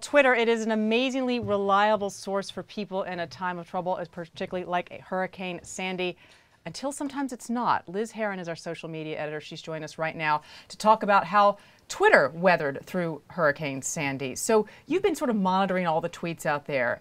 Twitter, it is an amazingly reliable source for people in a time of trouble, particularly like Hurricane Sandy, until sometimes it's not. Liz Heron is our social media editor. She's joining us right now to talk about how Twitter weathered through Hurricane Sandy. So you've been sort of monitoring all the tweets out there.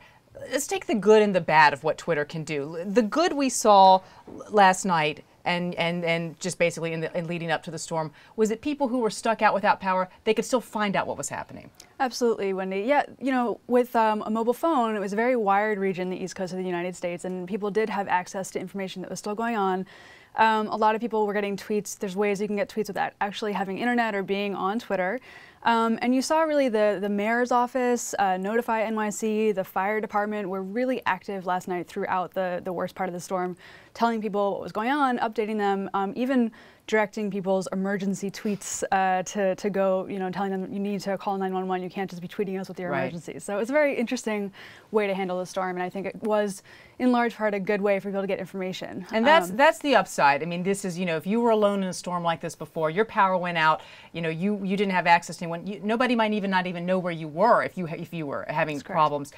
Let's take the good and the bad of what Twitter can do. The good we saw last night and just basically in leading up to the storm was that people who were stuck out without power, they could still find out what was happening. Absolutely, Wendy. Yeah, you know, with a mobile phone, it was a very wired region, the East Coast of the United States, and people did have access to information that was still going on. A lot of people were getting tweets. There's ways you can get tweets without actually having internet or being on Twitter. And you saw really the mayor's office, Notify NYC, the fire department were really active last night throughout the worst part of the storm, telling people what was going on, updating them, even directing people's emergency tweets to go, you know, telling them you need to call 911. You can't just be tweeting us with your emergencies. So it's a very interesting way to handle the storm, and I think it was, in large part, a good way for people to get information. And that's the upside. I mean, this is, you know, if you were alone in a storm like this before, your power went out, you know, you didn't have access to anyone. Nobody might not even know where you were if you were having problems.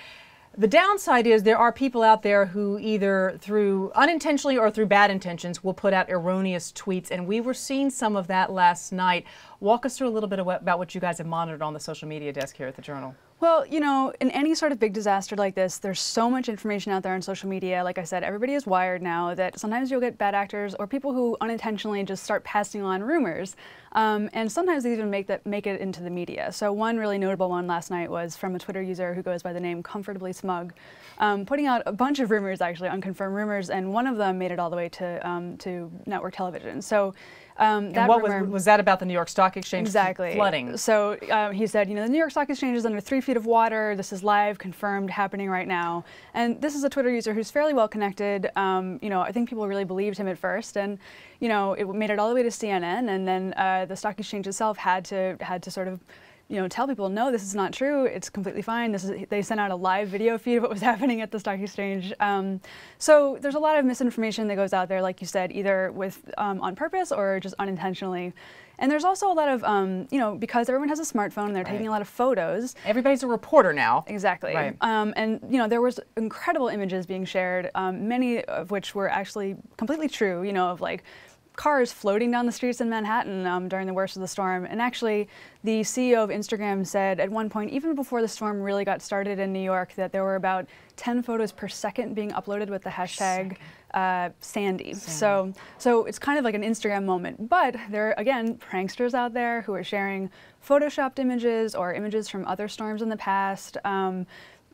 The downside is there are people out there who either through unintentionally or through bad intentions will put out erroneous tweets, and we were seeing some of that last night. Walk us through a little bit about what you guys have monitored on the social media desk here at the Journal. Well, you know, in any sort of big disaster like this, there's so much information out there on social media. Like I said, everybody is wired now that sometimes you'll get bad actors or people who unintentionally just start passing on rumors. And sometimes they even make it into the media. So one really notable one last night was from a Twitter user who goes by the name Comfortably Smug, putting out a bunch of rumors, actually unconfirmed rumors, and one of them made it all the way to network television. So that rumor, was that about the New York Stock Exchange flooding? So he said, you know, the New York Stock Exchange is under 3 feet of water. This is live, confirmed, happening right now. And this is a Twitter user who's fairly well connected. You know, I think people really believed him at first, and you know, it made it all the way to CNN, and then the Stock Exchange itself had to sort of, you know, tell people, no, this is not true. It's completely fine. They sent out a live video feed of what was happening at the Stock Exchange. So there's a lot of misinformation that goes out there, like you said, either on purpose or just unintentionally. And there's also a lot of, you know, because everyone has a smartphone, they're taking a lot of photos. Everybody's a reporter now. Exactly. Right. And, you know, there was incredible images being shared, many of which were actually completely true, you know, of like cars floating down the streets in Manhattan during the worst of the storm. And actually, the CEO of Instagram said at one point, even before the storm really got started in New York, that there were about 10 photos per second being uploaded with the hashtag Sandy. So it's kind of like an Instagram moment. But there are, again, pranksters out there who are sharing photoshopped images or images from other storms in the past.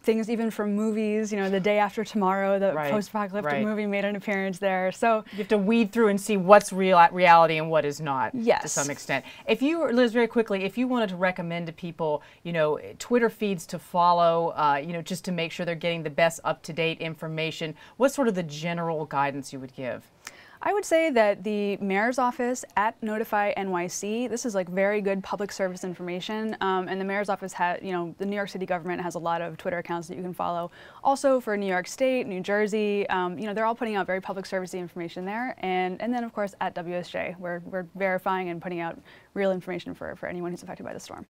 Things even from movies, you know, The Day After Tomorrow, the post-apocalyptic movie made an appearance there. So you have to weed through and see what's reality and what is not, to some extent. If you, Liz, very quickly, if you wanted to recommend to people, you know, Twitter feeds to follow, you know, just to make sure they're getting the best up-to-date information, what's sort of the general guidance you would give? I would say that the mayor's office at Notify NYC, this is like very good public service information, and the mayor's office has, you know, the New York City government has a lot of Twitter accounts that you can follow. Also for New York State, New Jersey, you know, they're all putting out very public service information there, and then of course at WSJ, we're verifying and putting out real information for anyone who's affected by the storm.